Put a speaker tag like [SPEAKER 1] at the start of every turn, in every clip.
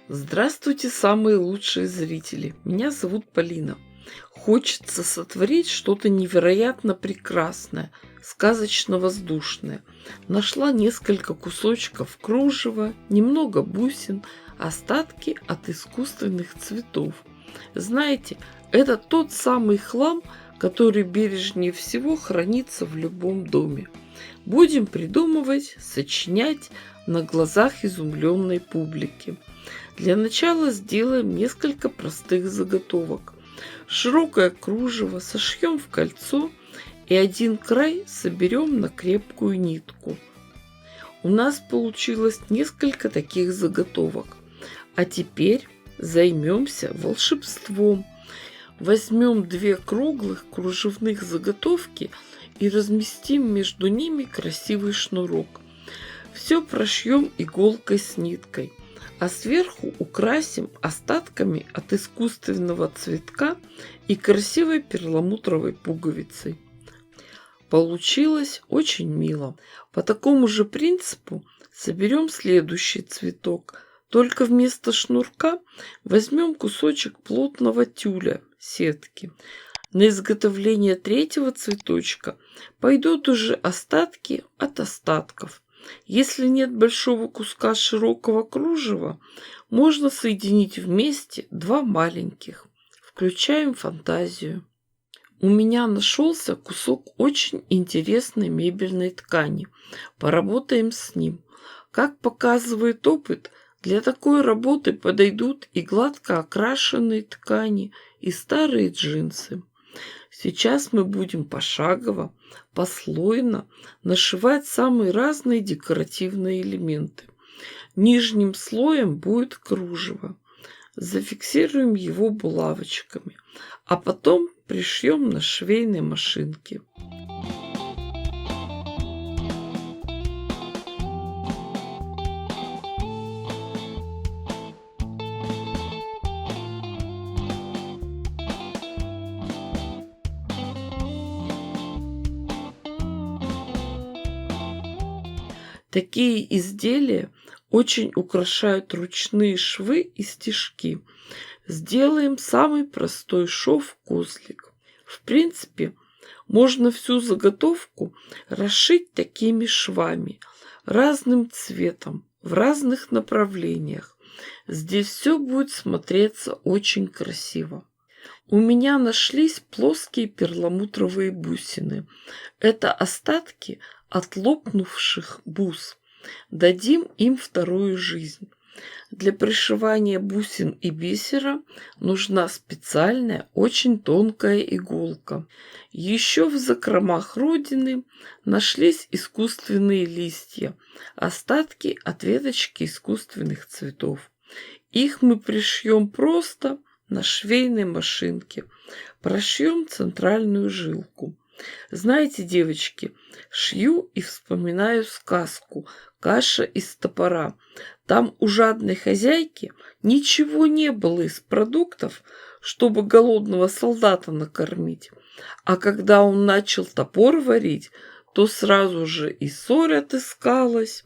[SPEAKER 1] Здравствуйте, самые лучшие зрители! Меня зовут Полина. Хочется сотворить что-то невероятно прекрасное, сказочно-воздушное. Нашла несколько кусочков кружева, немного бусин, остатки от искусственных цветов. Знаете, это тот самый хлам, который бережнее всего хранится в любом доме. Будем придумывать, сочинять на глазах изумленной публики. Для начала сделаем несколько простых заготовок. Широкое кружево сошьем в кольцо и один край соберем на крепкую нитку. У нас получилось несколько таких заготовок. А теперь займемся волшебством. Возьмем две круглых кружевных заготовки и разместим между ними красивый шнурок. Все прошьем иголкой с ниткой, а сверху украсим остатками от искусственного цветка и красивой перламутровой пуговицей. Получилось очень мило. По такому же принципу соберем следующий цветок, только вместо шнурка возьмем кусочек плотного тюля, сетки. На изготовление третьего цветочка пойдут уже остатки от остатков. Если нет большого куска широкого кружева, можно соединить вместе два маленьких. Включаем фантазию. У меня нашелся кусок очень интересной мебельной ткани. Поработаем с ним. Как показывает опыт, для такой работы подойдут и гладко окрашенные ткани, и старые джинсы. Сейчас мы будем пошагово, послойно нашивать самые разные декоративные элементы. Нижним слоем будет кружево. Зафиксируем его булавочками, а потом пришьем на швейной машинке. Такие изделия очень украшают ручные швы и стежки. Сделаем самый простой шов-козлик. В принципе, можно всю заготовку расшить такими швами, разным цветом, в разных направлениях. Здесь все будет смотреться очень красиво. У меня нашлись плоские перламутровые бусины. Это остатки от лопнувших бус. Дадим им вторую жизнь. Для пришивания бусин и бисера нужна специальная, очень тонкая иголка. Еще в закромах родины нашлись искусственные листья, остатки от веточки искусственных цветов. Их мы пришьем просто на швейной машинке. Прошьем центральную жилку. Знаете, девочки, шью и вспоминаю сказку «Каша из топора». Там у жадной хозяйки ничего не было из продуктов, чтобы голодного солдата накормить. А когда он начал топор варить, то сразу же и соль отыскалась,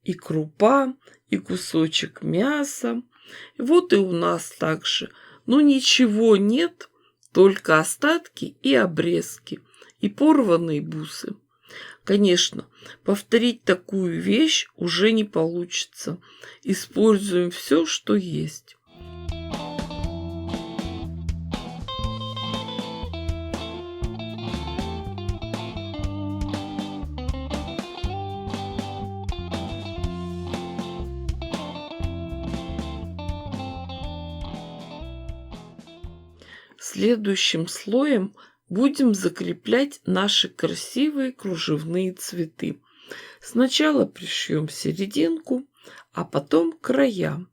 [SPEAKER 1] и крупа, и кусочек мяса. Вот и у нас так же. Но ничего нет, только остатки и обрезки, и порванные бусы. Конечно, повторить такую вещь уже не получится. Используем все, что есть. Следующим слоем будем закреплять наши красивые кружевные цветы. Сначала пришьем серединку, а потом края.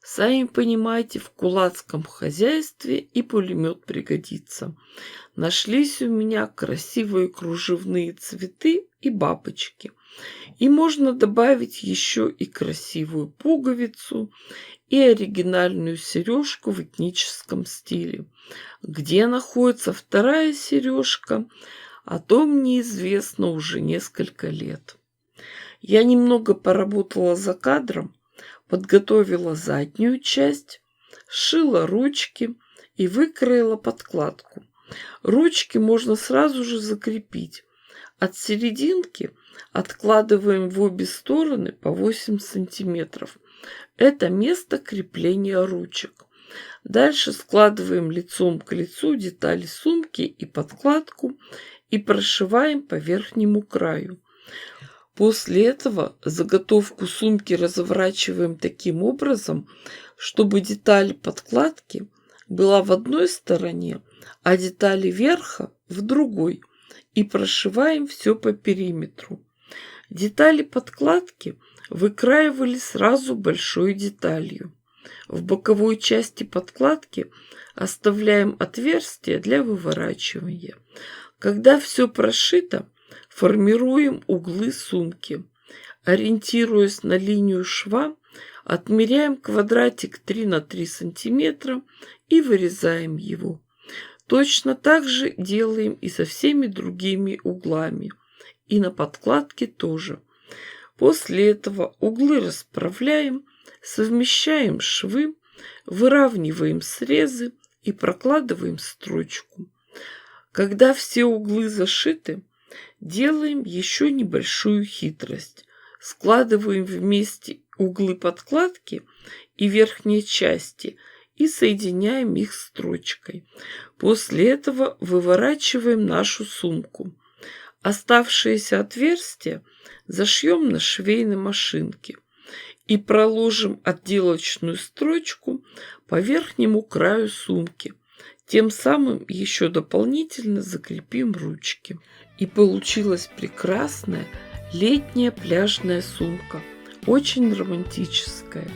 [SPEAKER 1] Сами понимаете, в кулацком хозяйстве и пулемет пригодится. Нашлись у меня красивые кружевные цветы и бабочки. И можно добавить еще и красивую пуговицу, и оригинальную сережку в этническом стиле. Где находится вторая сережка, о том неизвестно уже несколько лет. Я немного поработала за кадром, подготовила заднюю часть, сшила ручки и выкроила подкладку. Ручки можно сразу же закрепить. От серединки откладываем в обе стороны по 8 сантиметров. Это место крепления ручек. Дальше складываем лицом к лицу детали сумки и подкладку и прошиваем по верхнему краю. После этого заготовку сумки разворачиваем таким образом, чтобы деталь подкладки была в одной стороне, а детали верха в другой, и прошиваем все по периметру. Детали подкладки выкраивали сразу большой деталью. В боковой части подкладки оставляем отверстие для выворачивания. Когда все прошито, формируем углы сумки. Ориентируясь на линию шва, отмеряем квадратик 3 на 3 сантиметра и вырезаем его. Точно так же делаем и со всеми другими углами. И на подкладке тоже. После этого углы расправляем, совмещаем швы, выравниваем срезы и прокладываем строчку. Когда все углы зашиты, делаем еще небольшую хитрость. Складываем вместе углы подкладки и верхней части и соединяем их строчкой. После этого выворачиваем нашу сумку. Оставшиеся отверстия зашьем на швейной машинке и проложим отделочную строчку по верхнему краю сумки. Тем самым еще дополнительно закрепим ручки. И получилась прекрасная летняя пляжная сумка. Очень романтическая.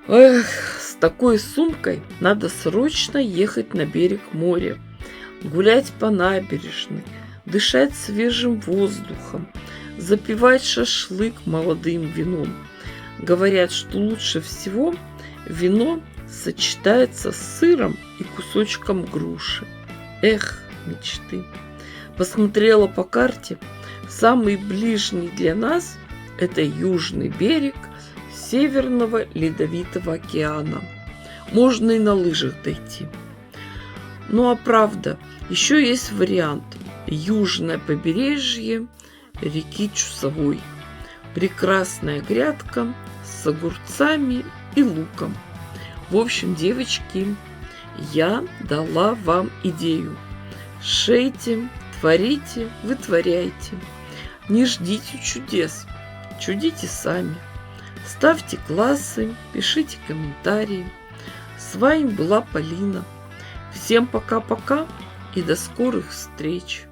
[SPEAKER 1] Эх, с такой сумкой надо срочно ехать на берег моря, гулять по набережной, дышать свежим воздухом, запивать шашлык молодым вином. Говорят, что лучше всего вино сочетается с сыром и кусочком груши. Эх, мечты! Посмотрела по карте. Самый ближний для нас – это южный берег Северного Ледовитого океана. Можно и на лыжах дойти. Ну а правда, еще есть вариант. Южное побережье реки Чусовой. Прекрасная грядка с огурцами и луком. В общем, девочки, я дала вам идею. Шейте, творите, вытворяйте. Не ждите чудес, чудите сами. Ставьте классы, пишите комментарии. С вами была Полина. Всем пока-пока и до скорых встреч.